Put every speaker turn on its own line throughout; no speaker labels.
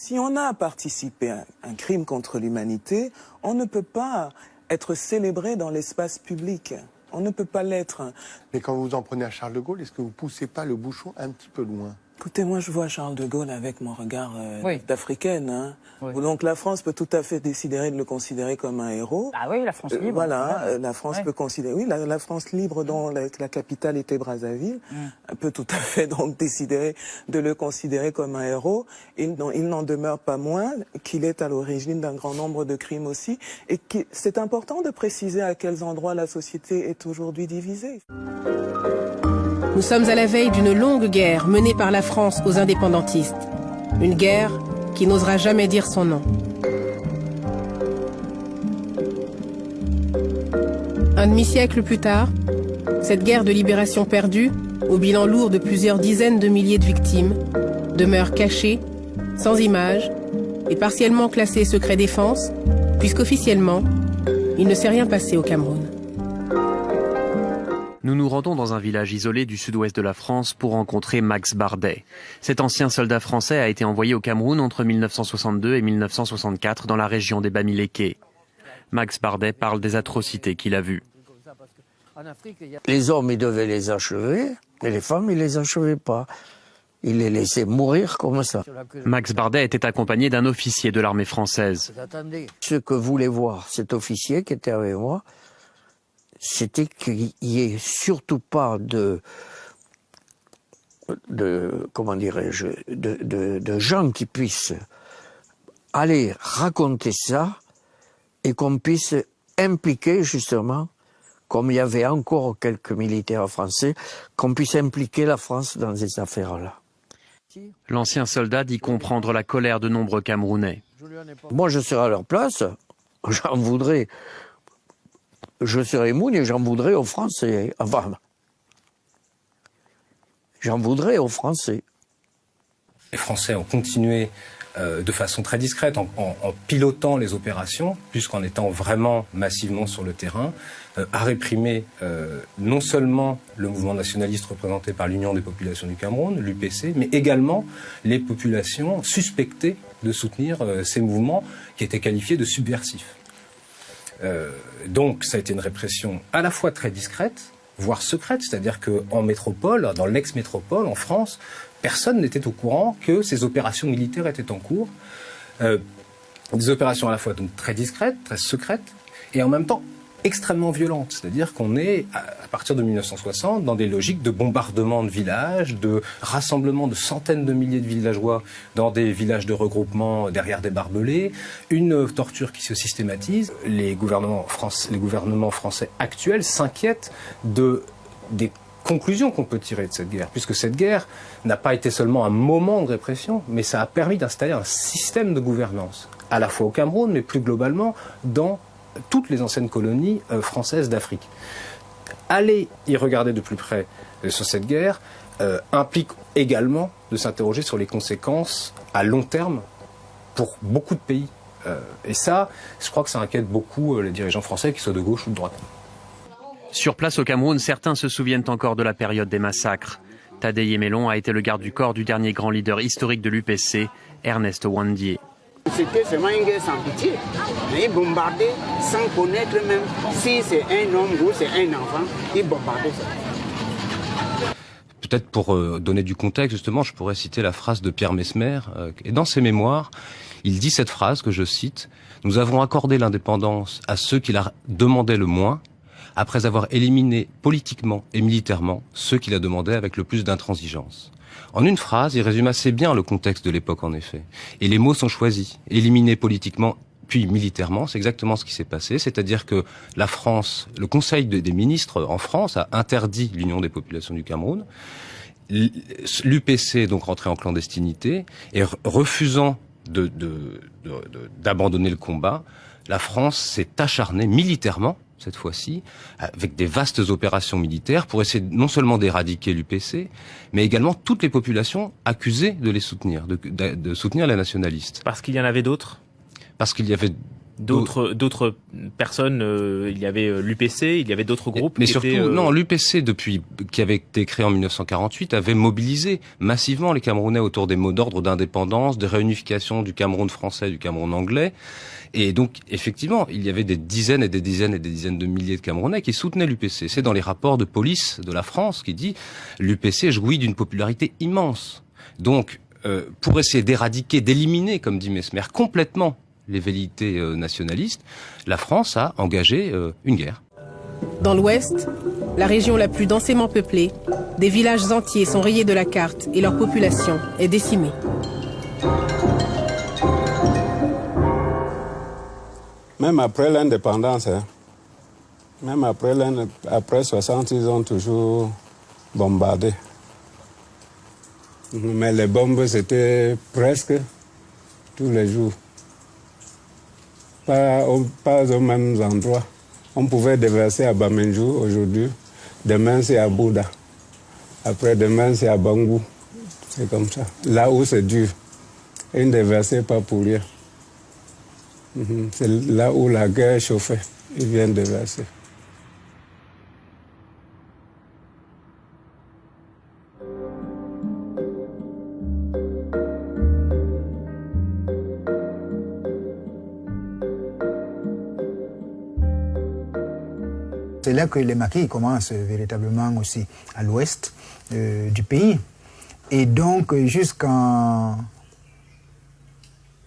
Si on a participé à un crime contre l'humanité, on ne peut pas être célébré dans l'espace public. On ne peut pas l'être.
Mais quand vous en prenez à Charles de Gaulle, est-ce que vous ne poussez pas le bouchon un petit peu loin?
Écoutez, moi je vois Charles de Gaulle avec mon regard d'africaine. Hein.
Oui.
Donc la France peut tout à fait décider de le considérer comme un héros.
Ah oui, la France libre.
Voilà, la France peut considérer... Oui, la France libre dont la capitale était Brazzaville peut tout à fait donc décider de le considérer comme un héros. Il n'en demeure pas moins qu'il est à l'origine d'un grand nombre de crimes aussi. Et c'est important de préciser à quels endroits la société est aujourd'hui divisée.
Nous sommes à la veille d'une longue guerre menée par la France aux indépendantistes. Une guerre qui n'osera jamais dire son nom. Un demi-siècle plus tard, cette guerre de libération perdue, au bilan lourd de plusieurs dizaines de milliers de victimes, demeure cachée, sans images et partiellement classée secret défense, puisqu'officiellement, il ne s'est rien passé au Cameroun.
Nous nous rendons dans un village isolé du sud-ouest de la France pour rencontrer Max Bardet. Cet ancien soldat français a été envoyé au Cameroun entre 1962 et 1964 dans la région des Bamileke. Max Bardet parle des atrocités qu'il a vues.
Les hommes, ils devaient les achever, et les femmes, ils les achevaient pas. Ils les laissaient mourir comme ça.
Max Bardet était accompagné d'un officier de l'armée française.
Ce que voulait voir cet officier qui était avec moi, c'était qu'il n'y ait surtout pas de comment dirais-je, de gens qui puissent aller raconter ça et qu'on puisse impliquer justement, comme il y avait encore quelques militaires français, qu'on puisse impliquer la France dans ces affaires-là.
L'ancien soldat dit comprendre la colère de nombreux Camerounais.
Moi, je serais à leur place, j'en voudrais. Je serais moune et j'en voudrais aux Français. Enfin, j'en voudrais aux Français.
Les Français ont continué de façon très discrète, en pilotant les opérations, puisqu'en étant vraiment massivement sur le terrain, à réprimer non seulement le mouvement nationaliste représenté par l'Union des populations du Cameroun, l'UPC, mais également les populations suspectées de soutenir ces mouvements qui étaient qualifiés de subversifs. Donc ça a été une répression à la fois très discrète, voire secrète, c'est-à-dire qu'en métropole, dans l'ex-métropole, en France, personne n'était au courant que ces opérations militaires étaient en cours. Des opérations à la fois donc très discrètes, très secrètes, et en même temps extrêmement violentes. C'est-à-dire qu'on est, à partir de 1960, dans des logiques de bombardement de villages, de rassemblement de centaines de milliers de villageois dans des villages de regroupement derrière des barbelés, une torture qui se systématise. Les gouvernements français actuels s'inquiètent des conclusions qu'on peut tirer de cette guerre, puisque cette guerre n'a pas été seulement un moment de répression, mais ça a permis d'installer un système de gouvernance, à la fois au Cameroun, mais plus globalement dans toutes les anciennes colonies françaises d'Afrique. Aller y regarder de plus près sur cette guerre implique également de s'interroger sur les conséquences à long terme pour beaucoup de pays. Et ça, je crois que ça inquiète beaucoup les dirigeants français, qu'ils soient de gauche ou de droite.
Sur place au Cameroun, certains se souviennent encore de la période des massacres. Tadeye Melon a été le garde du corps du dernier grand leader historique de l'UPC, Ernest Ouandié.
C'était vraiment une guerre sans pitié. Ils bombardaient sans connaître même si c'est un homme ou c'est un enfant. Ils bombardaient ça.
Peut-être pour donner du contexte, justement, je pourrais citer la phrase de Pierre Messmer. Et dans ses mémoires, il dit cette phrase que je cite: « Nous avons accordé l'indépendance à ceux qui la demandaient le moins, après avoir éliminé politiquement et militairement ceux qui la demandaient avec le plus d'intransigeance. » En une phrase, il résume assez bien le contexte de l'époque, en effet. Et les mots sont choisis. Éliminer politiquement, puis militairement, c'est exactement ce qui s'est passé. C'est-à-dire que la France, le Conseil des ministres en France a interdit l'Union des populations du Cameroun. L'UPC est donc rentré en clandestinité et refusant d'abandonner le combat, la France s'est acharnée militairement, cette fois-ci, avec des vastes opérations militaires pour essayer non seulement d'éradiquer l'UPC, mais également toutes les populations accusées de les soutenir, de soutenir les nationalistes.
Parce qu'il y en avait d'autres ?
Parce qu'il y avait
d'autres personnes. Il y avait l'UPC, il y avait d'autres groupes.
Mais surtout, non, l'UPC, qui avait été créé en 1948, avait mobilisé massivement les Camerounais autour des mots d'ordre d'indépendance, de réunification du Cameroun français et du Cameroun anglais. Et donc, effectivement, il y avait des dizaines et des dizaines et des dizaines de milliers de Camerounais qui soutenaient l'UPC. C'est dans les rapports de police de la France qui dit l'UPC jouit d'une popularité immense. Donc, pour essayer d'éradiquer, d'éliminer, comme dit Mesmer, complètement les velléités nationalistes, la France a engagé une guerre.
Dans l'Ouest, la région la plus densément peuplée, des villages entiers sont rayés de la carte et leur population est décimée.
Même après l'indépendance, même après 60, ils ont toujours bombardé. Mais les bombes, c'était presque tous les jours. Pas aux mêmes endroits. On pouvait déverser à Bamenjou aujourd'hui. Demain, c'est à Bouda. Après-demain, c'est à Bangou. C'est comme ça. Là où c'est dur. Ils ne déversaient pas pour rien. C'est là où la guerre chauffait. Ils viennent déverser.
C'est là que les maquis commencent véritablement aussi à l'ouest du pays. Et donc jusqu'en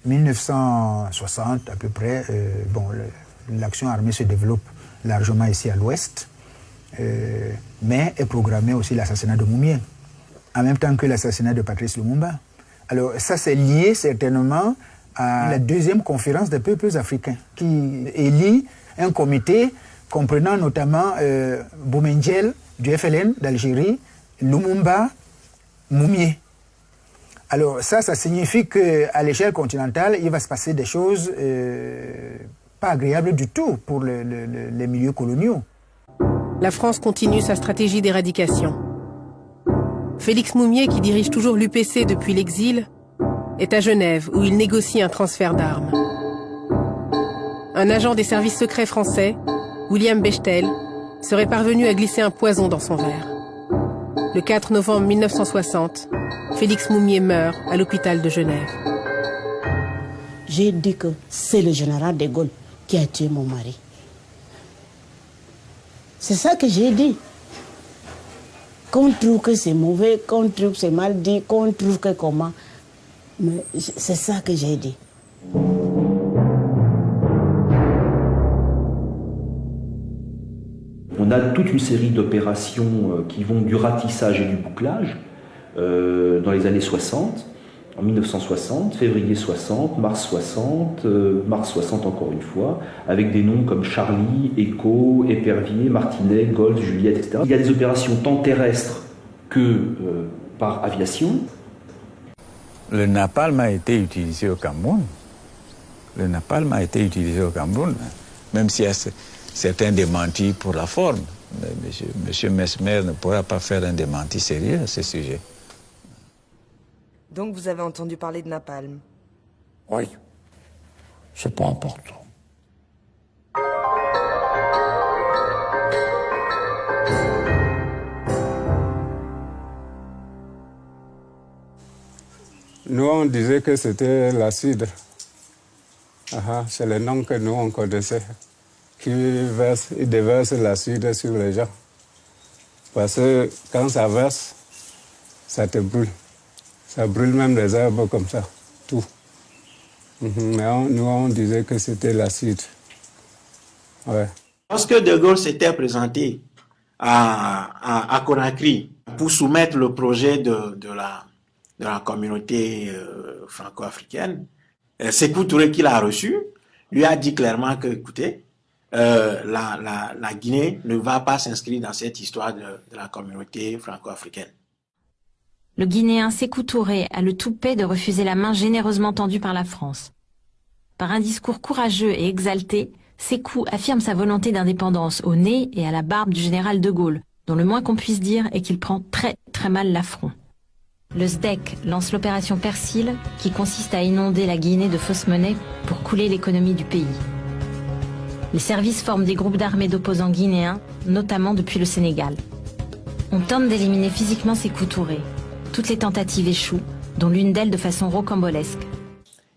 1960 à peu près, l'action armée se développe largement ici à l'ouest, mais est programmé aussi l'assassinat de Moumié, en même temps que l'assassinat de Patrice Lumumba. Alors ça c'est lié certainement à la deuxième conférence des peuples africains qui élit un comité comprenant notamment Boumendjel du FLN d'Algérie, Lumumba, Moumié. Alors ça signifie qu'à l'échelle continentale, il va se passer des choses pas agréables du tout pour les milieux coloniaux.
La France continue sa stratégie d'éradication. Félix Moumié, qui dirige toujours l'UPC depuis l'exil, est à Genève où il négocie un transfert d'armes. Un agent des services secrets français, William Bechtel, serait parvenu à glisser un poison dans son verre. Le 4 novembre 1960, Félix Moumié meurt à l'hôpital de Genève.
J'ai dit que c'est le général de Gaulle qui a tué mon mari. C'est ça que j'ai dit. Qu'on trouve que c'est mauvais, qu'on trouve que c'est mal dit, qu'on trouve que comment. Mais c'est ça que j'ai dit.
On a toute une série d'opérations qui vont du ratissage et du bouclage dans les années 60, en 1960, février 60, mars 60, mars 60 encore une fois, avec des noms comme Charlie, Echo, Épervier, Martinet, Gold, Juliette, etc. Il y a des opérations tant terrestres que par aviation.
Le napalm a été utilisé au Cameroun. Le napalm a été utilisé au Cameroun, même s'il y a certains démentis pour la forme. Monsieur Mesmer ne pourra pas faire un démenti sérieux à ce sujet.
Donc vous avez entendu parler de napalm?
Oui. C'est pas important.
Nous, on disait que c'était l'acide. C'est le nom que nous, on connaissait. Qui déverse l'acide sur les gens. Parce que quand ça verse, ça te brûle. Ça brûle même les arbres comme ça, tout. Mais nous, on disait que c'était l'acide. Ouais.
Lorsque De Gaulle s'était présenté à Conakry pour soumettre le projet de la communauté franco-africaine, Sékou Touré, qui l'a reçu, lui a dit clairement que, écoutez, la Guinée ne va pas s'inscrire dans cette histoire de la communauté franco-africaine.
Le Guinéen Sékou Touré a le toupet de refuser la main généreusement tendue par la France. Par un discours courageux et exalté, Sékou affirme sa volonté d'indépendance au nez et à la barbe du général de Gaulle, dont le moins qu'on puisse dire est qu'il prend très très mal l'affront. Le SDEC lance l'opération Persil, qui consiste à inonder la Guinée de fausses monnaies pour couler l'économie du pays. Les services forment des groupes d'armées d'opposants guinéens, notamment depuis le Sénégal. On tente d'éliminer physiquement Sékou Touré. Toutes les tentatives échouent, dont l'une d'elles de façon rocambolesque.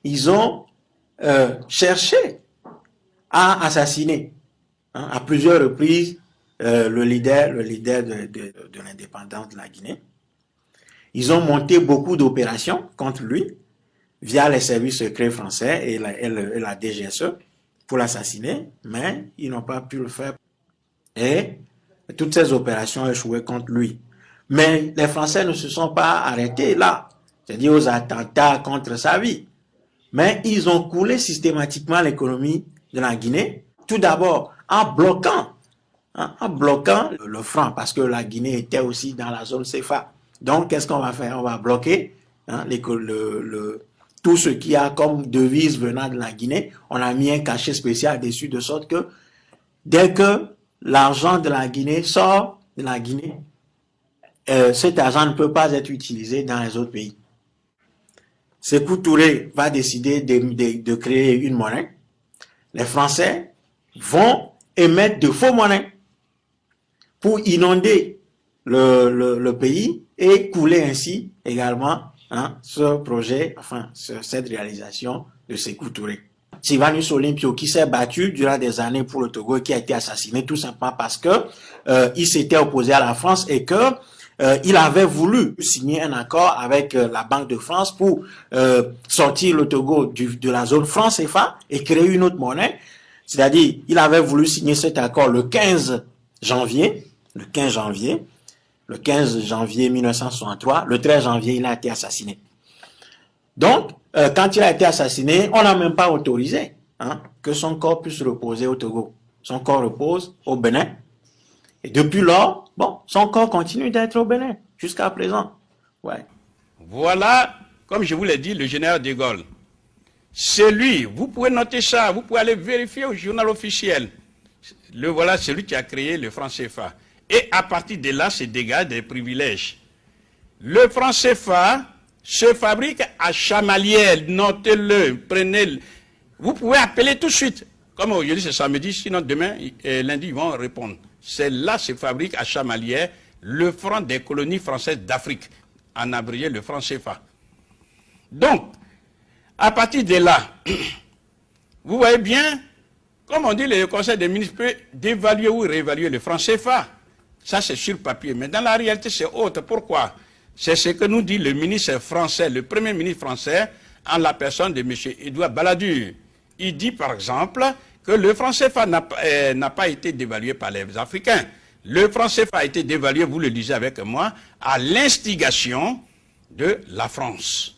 Ils ont cherché à assassiner à plusieurs reprises le leader de l'indépendance de la Guinée. Ils ont monté beaucoup d'opérations contre lui via les services secrets français et la DGSE pour l'assassiner, mais ils n'ont pas pu le faire. Et toutes ces opérations ont échoué contre lui. Mais les Français ne se sont pas arrêtés là, c'est-à-dire aux attentats contre sa vie. Mais ils ont coulé systématiquement l'économie de la Guinée, tout d'abord en bloquant le franc, parce que la Guinée était aussi dans la zone CFA. Donc, qu'est-ce qu'on va faire? On va bloquer tout ce qu'il y a comme devise venant de la Guinée. On a mis un cachet spécial dessus, de sorte que dès que l'argent de la Guinée sort de la Guinée, cet argent ne peut pas être utilisé dans les autres pays. Sékou Touré va décider de créer une monnaie. Les Français vont émettre de faux monnaies pour inonder le pays et couler ainsi également ce projet, enfin cette réalisation de Sékou Touré. Sylvanus Olympio, qui s'est battu durant des années pour le Togo et qui a été assassiné tout simplement parce que il s'était opposé à la France et que il avait voulu signer un accord avec la Banque de France pour sortir le Togo de la zone franc CFA et créer une autre monnaie. C'est-à-dire, il avait voulu signer cet accord le 15 janvier 1963. Le 13 janvier, il a été assassiné. Donc, quand il a été assassiné, on n'a même pas autorisé que son corps puisse reposer au Togo. Son corps repose au Bénin. Et depuis lors, bon, son corps continue d'être au Bénin, jusqu'à présent. Ouais.
Voilà, comme je vous l'ai dit, le général de Gaulle. C'est lui, vous pouvez noter ça, vous pouvez aller vérifier au journal officiel. Voilà, c'est lui qui a créé le franc CFA. Et à partir de là, se dégage des privilèges. Le franc CFA se fabrique à Chamalières, notez-le, prenez-le. Vous pouvez appeler tout de suite. Comme aujourd'hui c'est samedi, sinon demain, lundi, ils vont répondre. C'est là se fabrique à Chamalières le franc des colonies françaises d'Afrique, en abrégé le franc CFA. Donc, à partir de là, vous voyez bien, comme on dit, le Conseil des ministres peut dévaluer ou réévaluer le franc CFA. Ça, c'est sur papier. Mais dans la réalité, c'est autre. Pourquoi? C'est ce que nous dit le ministre français, le premier ministre français, en la personne de M. Édouard Balladur. Il dit, par exemple, que le franc CFA n'a pas été dévalué par les Africains. Le franc CFA a été dévalué, vous le lisez avec moi, à l'instigation de la France.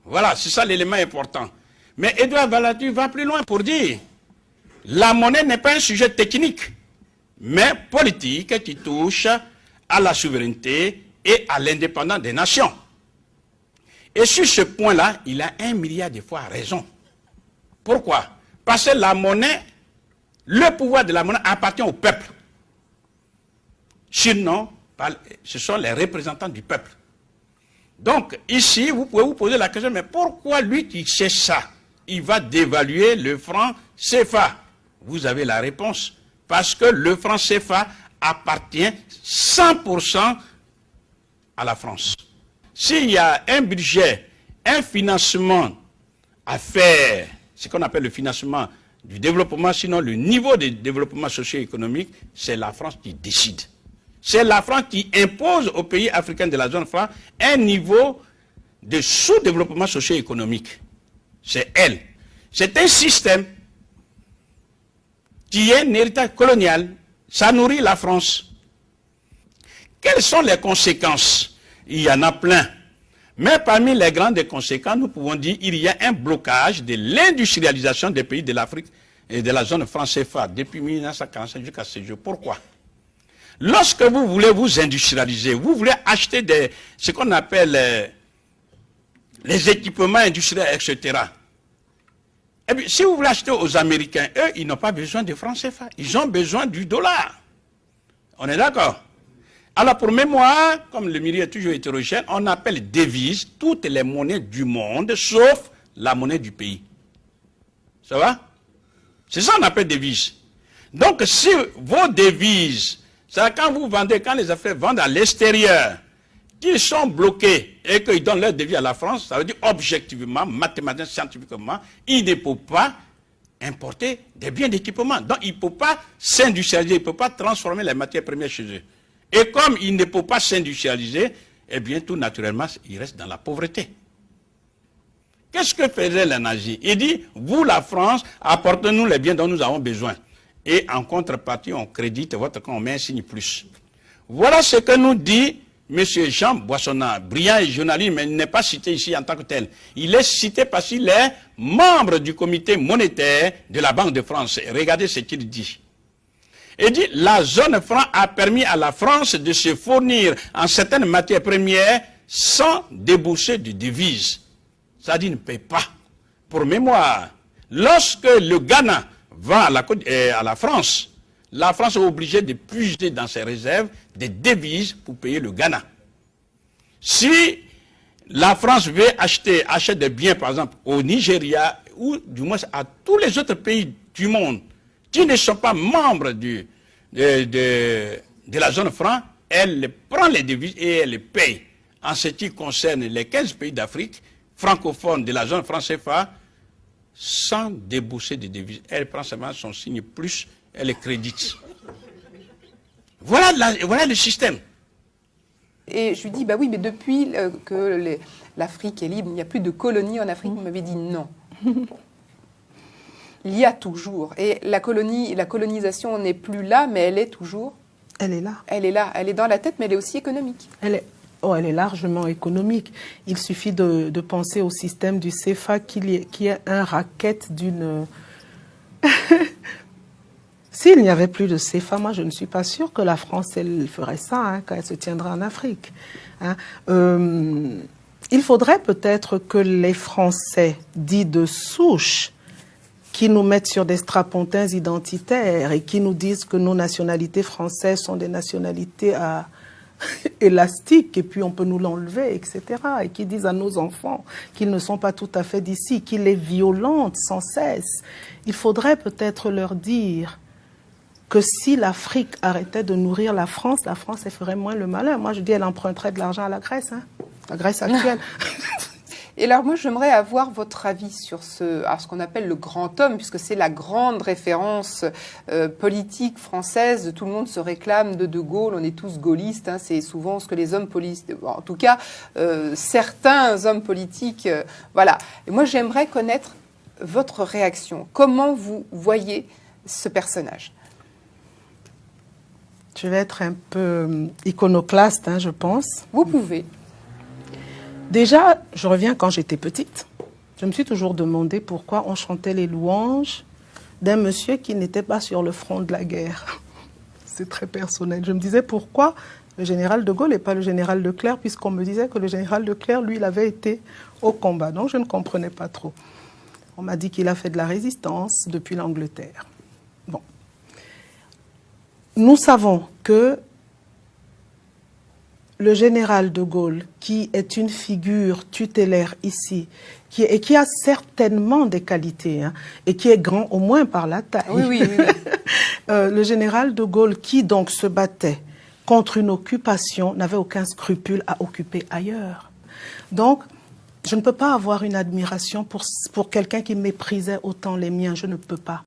Voilà, c'est ça l'élément important. Mais Édouard Balladur va plus loin pour dire la monnaie n'est pas un sujet technique, mais politique qui touche à la souveraineté et à l'indépendance des nations. Et sur ce point-là, il a 1 milliard de fois raison. Pourquoi? Parce que la monnaie, le pouvoir de la monnaie appartient au peuple. Sinon, ce sont les représentants du peuple. Donc, ici, vous pouvez vous poser la question, mais pourquoi lui qui sait ça, il va dévaluer le franc CFA? Vous avez la réponse. Parce que le franc CFA appartient 100% à la France. S'il y a un budget, un financement à faire, ce qu'on appelle le financement du développement, sinon le niveau de développement socio-économique, c'est la France qui décide. C'est la France qui impose aux pays africains de la zone franc un niveau de sous-développement socio-économique. C'est elle. C'est un système qui est un héritage colonial. Ça nourrit la France. Quelles sont les conséquences? Il y en a plein. Mais parmi les grandes conséquences, nous pouvons dire qu'il y a un blocage de l'industrialisation des pays de l'Afrique et de la zone franc CFA depuis 1945 jusqu'à ce jour. Pourquoi? Lorsque vous voulez vous industrialiser, vous voulez acheter ce qu'on appelle les équipements industriels, etc. Et puis, si vous voulez acheter aux Américains, eux, ils n'ont pas besoin de francs CFA. Ils ont besoin du dollar. On est d'accord? Alors, pour mémoire, comme le milieu est toujours hétérogène, on appelle devise toutes les monnaies du monde, sauf la monnaie du pays. Ça va? C'est ça qu'on appelle devise. Donc, si vos devises, c'est quand vous vendez, quand les Africains vendent à l'extérieur, qu'ils sont bloqués et qu'ils donnent leur devise à la France, ça veut dire objectivement, mathématiquement, scientifiquement, ils ne peuvent pas importer des biens d'équipement. Donc, ils ne peuvent pas s'industrialiser, ils ne peuvent pas transformer les matières premières chez eux. Et comme ils ne peuvent pas s'industrialiser, eh bien, tout naturellement, ils restent dans la pauvreté. Qu'est-ce que faisait les nazis? Il dit, vous, la France, apportez-nous les biens dont nous avons besoin. Et en contrepartie, on crédite votre compte, on met un signe plus. Voilà ce que nous dit M. Jean Boissonnat, brillant et journaliste, mais il n'est pas cité ici en tant que tel. Il est cité parce qu'il est membre du comité monétaire de la Banque de France. Regardez ce qu'il dit. Il dit, la zone franc a permis à la France de se fournir en certaines matières premières sans débourser de devises. Ça dit, ne paye pas. Pour mémoire, lorsque le Ghana va à la France est obligée de puiser dans ses réserves des devises pour payer le Ghana. Si la France veut achète des biens, par exemple, au Nigeria, ou du moins à tous les autres pays du monde, qui ne sont pas membres de la zone franc, elle prend les devises et elle les paye. En ce qui concerne les 15 pays d'Afrique francophones de la zone franc CFA, sans débourser de devises, elle prend seulement son signe plus, elle les crédite. Voilà le système.
Et je lui dis, bah oui, mais depuis que l'Afrique est libre, il n'y a plus de colonies en Afrique. Vous m'avez dit non. Il y a toujours. Et la colonisation n'est plus là, mais elle est toujours.
Elle est là.
Elle est là. Elle est dans la tête, mais elle est aussi économique.
Elle est largement économique. Il suffit de penser au système du CFA qui est un racket d'une... S'il n'y avait plus de CFA, moi je ne suis pas sûre que la France elle ferait ça quand elle se tiendra en Afrique. Il faudrait peut-être que les Français dits de souche qui nous mettent sur des strapontins identitaires et qui nous disent que nos nationalités françaises sont des nationalités élastiques et puis on peut nous l'enlever, etc. Et qui disent à nos enfants qu'ils ne sont pas tout à fait d'ici, qu'ils les violentent sans cesse. Il faudrait peut-être leur dire que si l'Afrique arrêtait de nourrir la France, elle ferait moins le malin. Moi, je dis, elle emprunterait de l'argent à la Grèce, la Grèce actuelle.
Et alors, moi, j'aimerais avoir votre avis sur ce qu'on appelle le grand homme, puisque c'est la grande référence politique française. Tout le monde se réclame de Gaulle, on est tous gaullistes. C'est souvent ce que les hommes politiques... En tout cas, certains hommes politiques... voilà. Et moi, j'aimerais connaître votre réaction. Comment vous voyez ce personnage ?
Je vais être un peu iconoclaste, je pense.
Vous pouvez.
Déjà, je reviens quand j'étais petite. Je me suis toujours demandé pourquoi on chantait les louanges d'un monsieur qui n'était pas sur le front de la guerre. C'est très personnel. Je me disais pourquoi le général de Gaulle n'est pas le général Leclerc, puisqu'on me disait que le général Leclerc, lui, il avait été au combat. Donc, je ne comprenais pas trop. On m'a dit qu'il a fait de la résistance depuis l'Angleterre. Bon. Nous savons que le général de Gaulle, qui est une figure tutélaire ici, et qui a certainement des qualités, et qui est grand au moins par la taille.
Oui.
Le général de Gaulle, qui donc se battait contre une occupation, n'avait aucun scrupule à occuper ailleurs. Donc, je ne peux pas avoir une admiration pour quelqu'un qui méprisait autant les miens. Je ne peux pas.